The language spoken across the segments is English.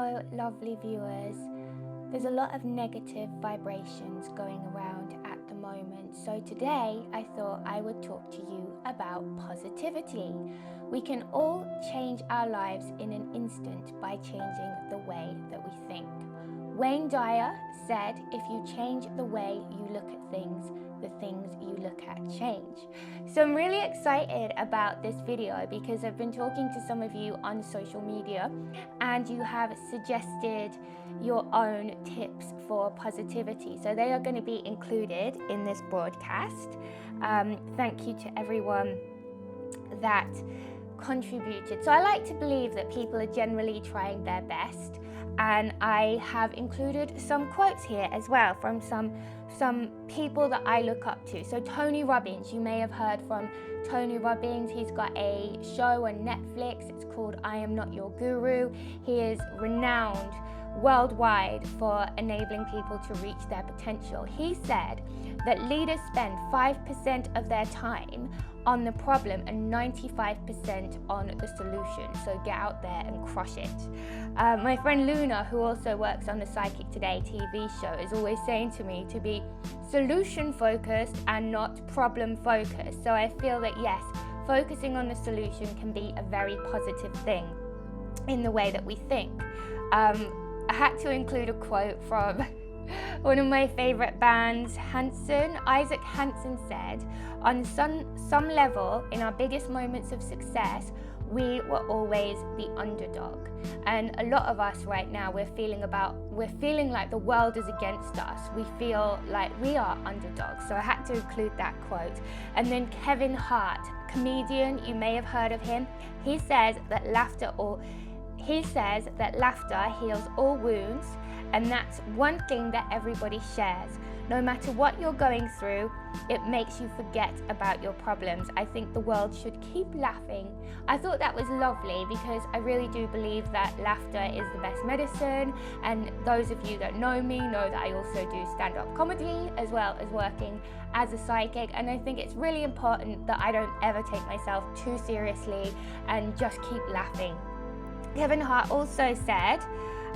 So, lovely viewers, there's a lot of negative vibrations going around at the moment. So today I thought I would talk to you about positivity. We can all change our lives in an instant by changing the way that we think. Wayne Dyer said, if you change the way you look at things, the things you look at change. So I'm really excited about this video because I've been talking to some of you on social media and you have suggested your own tips for positivity. So they are going to be included in this broadcast. Thank you to everyone that contributed. So I like to believe that people are generally trying their best, and I have included some quotes here as well from some people that I look up to. So Tony Robbins, you may have heard from Tony Robbins. He's got a show on Netflix. It's called I Am Not Your Guru. He is renowned worldwide for enabling people to reach their potential. He said that leaders spend 5% of their time on the problem and 95% on the solution. So get out there and crush it. My friend Luna, who also works on the Psychic Today TV show, is always saying to me to be solution focused and not problem focused. So I feel that yes, focusing on the solution can be a very positive thing in the way that we think. I had to include a quote from one of my favorite bands, Hanson. Isaac Hanson said, on some level, in our biggest moments of success, we were always the underdog. And a lot of us right now, we're feeling like the world is against us. We feel like we are underdogs. So I had to include that quote. And then Kevin Hart, comedian, you may have heard of him. He says that laughter heals all wounds, and that's one thing that everybody shares. No matter what you're going through, it makes you forget about your problems. I think the world should keep laughing. I thought that was lovely because I really do believe that laughter is the best medicine, and those of you that know me know that I also do stand-up comedy as well as working as a psychic, and I think it's really important that I don't ever take myself too seriously and just keep laughing. Kevin Hart also said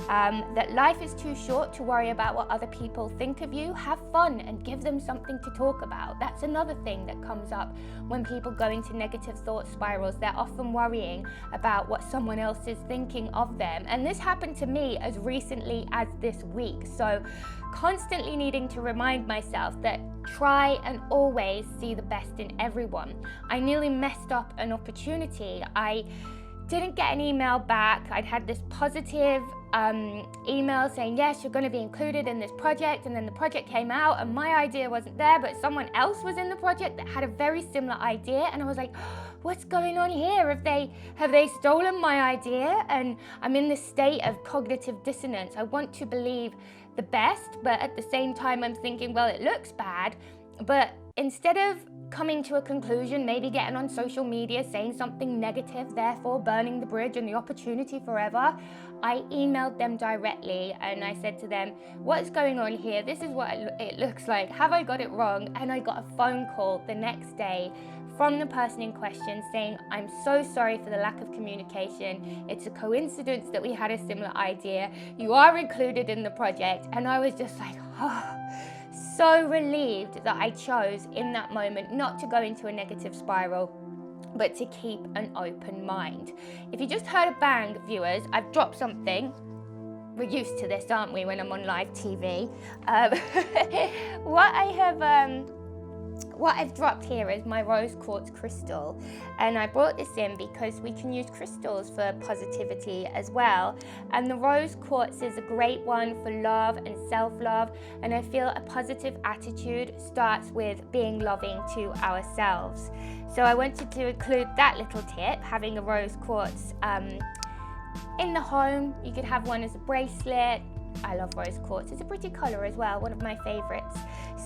that life is too short to worry about what other people think of you. Have fun and give them something to talk about. That's another thing that comes up when people go into negative thought spirals. They're often worrying about what someone else is thinking of them. And this happened to me as recently as this week. So constantly needing to remind myself that try and always see the best in everyone. I nearly messed up an opportunity. I didn't get an email back. I'd had this positive email saying, yes, you're going to be included in this project, and then the project came out and my idea wasn't there, but someone else was in the project that had a very similar idea, and I was like, what's going on here? Have they stolen my idea? And I'm in this state of cognitive dissonance. I want to believe the best, but at the same time I'm thinking, well, it looks bad. But instead of coming to a conclusion, maybe getting on social media, saying something negative, therefore burning the bridge and the opportunity forever, I emailed them directly and I said to them, what's going on here? This is what it looks like. Have I got it wrong? And I got a phone call the next day from the person in question saying, I'm so sorry for the lack of communication. It's a coincidence that we had a similar idea. You are included in the project. And I was just like, oh, so relieved that I chose in that moment not to go into a negative spiral, but to keep an open mind. If you just heard a bang, viewers, I've dropped something. We're used to this, aren't we, when I'm on live TV? What I've dropped here is my rose quartz crystal, and I brought this in because we can use crystals for positivity as well, and the rose quartz is a great one for love and self-love, and I feel a positive attitude starts with being loving to ourselves. So I wanted to include that little tip, having a rose quartz in the home. You could have one as a bracelet. I love rose quartz. It's a pretty color as well, one of my favorites.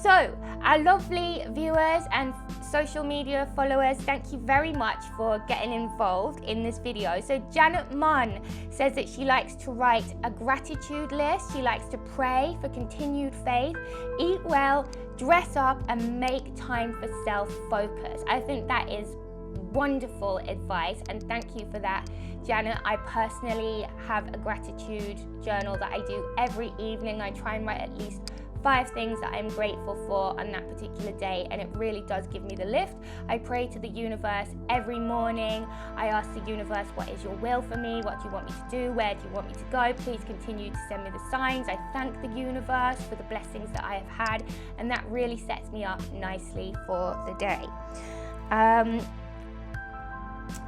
So, our lovely viewers and social media followers, thank you very much for getting involved in this video. So Janet Munn says that she likes to write a gratitude list. She likes to pray for continued faith, eat well, dress up, and make time for self-focus. I think that is wonderful advice, and thank you for that, Janet. I personally have a gratitude journal that I do every evening. I try and write at least 5 things that I'm grateful for on that particular day, and it really does give me the lift. I pray to the universe every morning. I ask the universe, what is your will for me? What do you want me to do? Where do you want me to go? Please continue to send me the signs. I thank the universe for the blessings that I have had, and that really sets me up nicely for the day.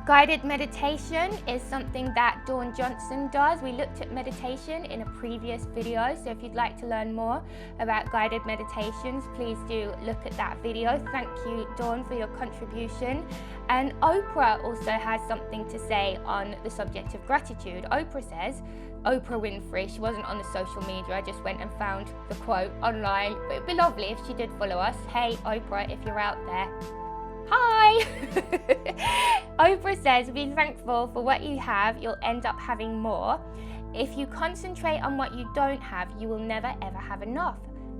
Guided meditation is something that Dawn Johnson does. We looked at meditation in a previous video, so if you'd like to learn more about guided meditations, please do look at that video. Thank you, Dawn, for your contribution. And Oprah also has something to say on the subject of gratitude. Oprah says, Oprah Winfrey, she wasn't on the social media, I just went and found the quote online, but it'd be lovely if she did follow us. Hey Oprah, if you're out there, hi! Oprah says, be thankful for what you have, you'll end up having more. If you concentrate on what you don't have, you will never ever have enough.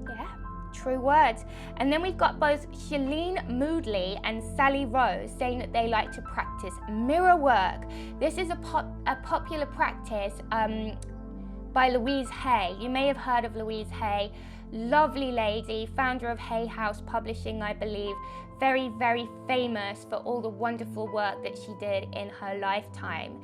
Yeah, true words. And then we've got both Shailene Moodley and Sally Rose saying that they like to practice mirror work. This is a popular practice by Louise Hay. You may have heard of Louise Hay. Lovely lady, founder of Hay House Publishing, I believe. Very, very famous for all the wonderful work that she did in her lifetime.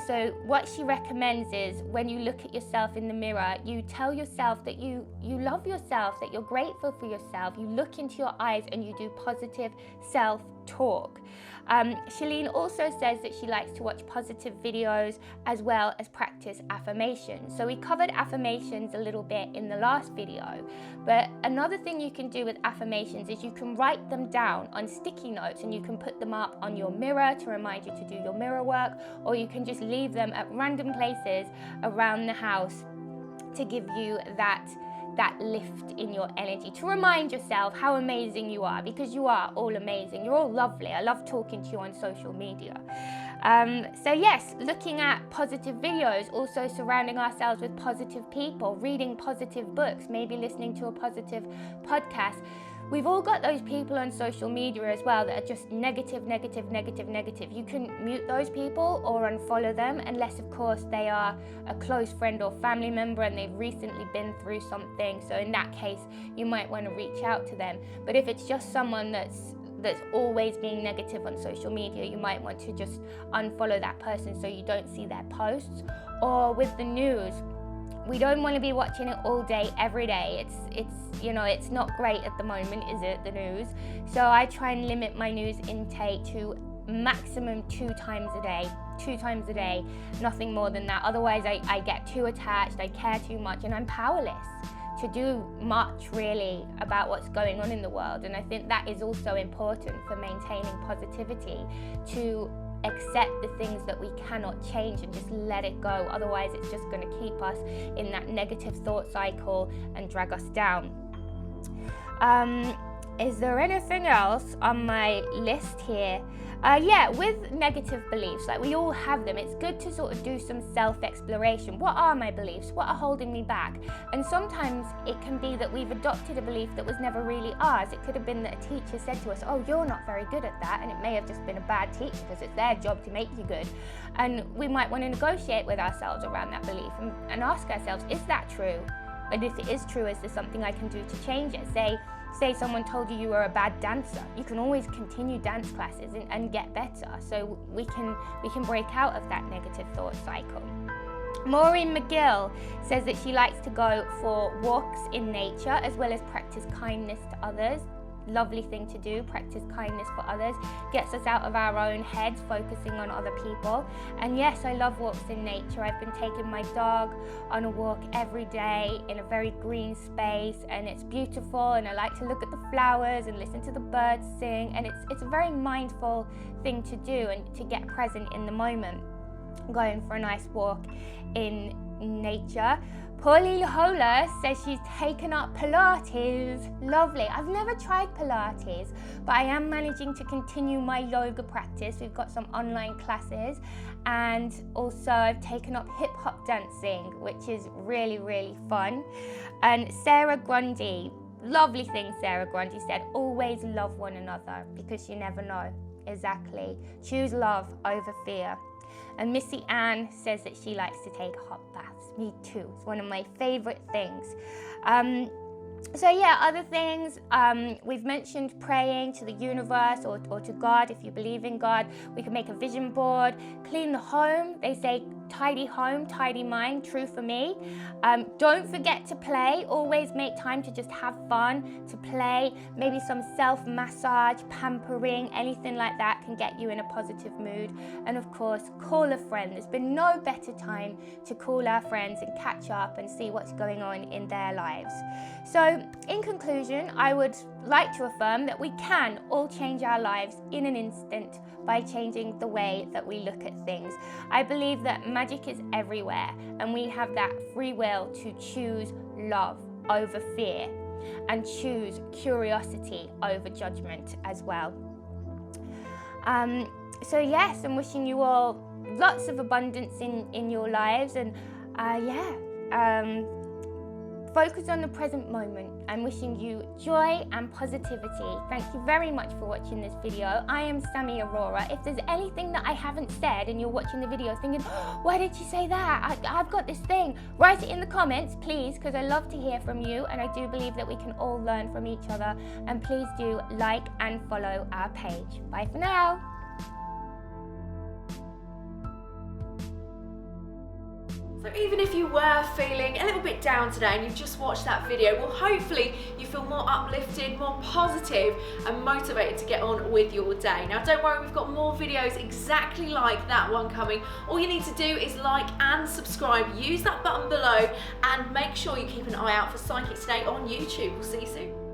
So what she recommends is when you look at yourself in the mirror, you tell yourself that you love yourself, that you're grateful for yourself. You look into your eyes and you do positive self-talk. Shailene also says that she likes to watch positive videos as well as practice affirmations. So we covered affirmations a little bit in the last video, but another thing you can do with affirmations is you can write them down on sticky notes and you can put them up on your mirror to remind you to do your mirror work, or you can just leave them at random places around the house to give you that lift in your energy, to remind yourself how amazing you are, because you are all amazing. You're all lovely. I love talking to you on social media. So yes, looking at positive videos, also surrounding ourselves with positive people, reading positive books, maybe listening to a positive podcast. We've all got those people on social media as well that are just negative, negative, negative, negative. You can mute those people or unfollow them, unless of course they are a close friend or family member and they've recently been through something. So in that case, you might want to reach out to them. But if it's just someone that's always being negative on social media, you might want to just unfollow that person so you don't see their posts. Or with the news, we don't want to be watching it all day, every day. It's not great at the moment, is it, the news? So I try and limit my news intake to maximum 2 times a day. 2 times a day, nothing more than that. Otherwise, I get too attached, I care too much, and I'm powerless to do much really about what's going on in the world. And I think that is also important for maintaining positivity, to accept the things that we cannot change and just let it go. Otherwise, it's just going to keep us in that negative thought cycle and drag us down. Is there anything else on my list here? Yeah, with negative beliefs, like we all have them, it's good to sort of do some self-exploration. What are my beliefs? What are holding me back? And sometimes it can be that we've adopted a belief that was never really ours. It could have been that a teacher said to us, oh, you're not very good at that, and it may have just been a bad teacher because it's their job to make you good. And we might want to negotiate with ourselves around that belief and ask ourselves, is that true? And if it is true, is there something I can do to change it? Say someone told you were a bad dancer. You can always continue dance classes and get better. So we can break out of that negative thought cycle. Maureen McGill says that she likes to go for walks in nature as well as practice kindness to others. Lovely thing to do, practice kindness for others, gets us out of our own heads, focusing on other people. And yes, I love walks in nature. I've been taking my dog on a walk every day in a very green space, and it's beautiful, and I like to look at the flowers and listen to the birds sing, and it's a very mindful thing to do and to get present in the moment, going for a nice walk in nature. Pauline Hola says she's taken up Pilates. Lovely. I've never tried Pilates, but I am managing to continue my yoga practice. We've got some online classes, and also I've taken up hip hop dancing, which is really, really fun. And Sarah Grundy, lovely thing Sarah Grundy said, always love one another because you never know. exactly. Choose love over fear. And Missy Ann says that she likes to take hot baths. Me too. It's one of my favorite things. So yeah, other things, we've mentioned praying to the universe or to God if you believe in God. We can make a vision board, clean the home. They say tidy home, tidy mind, true for me. Don't forget to play. Always make time to just have fun, to play. Maybe some self-massage, pampering, anything like that can get you in a positive mood. And of course, call a friend. There's been no better time to call our friends and catch up and see what's going on in their lives. So in conclusion, I would like to affirm that we can all change our lives in an instant by changing the way that we look at things. I believe that magic is everywhere, and we have that free will to choose love over fear and choose curiosity over judgment as well. So yes, I'm wishing you all lots of abundance in your lives, and focus on the present moment. I'm wishing you joy and positivity. Thank you very much for watching this video. I am Sammie Aurora. If there's anything that I haven't said and you're watching the video thinking, oh, why did you say that? I've got this thing. Write it in the comments, please, because I love to hear from you, and I do believe that we can all learn from each other. And please do like and follow our page. Bye for now. So even if you were feeling a little bit down today and you've just watched that video, well, hopefully you feel more uplifted, more positive and motivated to get on with your day. Now don't worry, we've got more videos exactly like that one coming. All you need to do is like and subscribe. Use that button below and make sure you keep an eye out for Psychic Today on YouTube. We'll see you soon.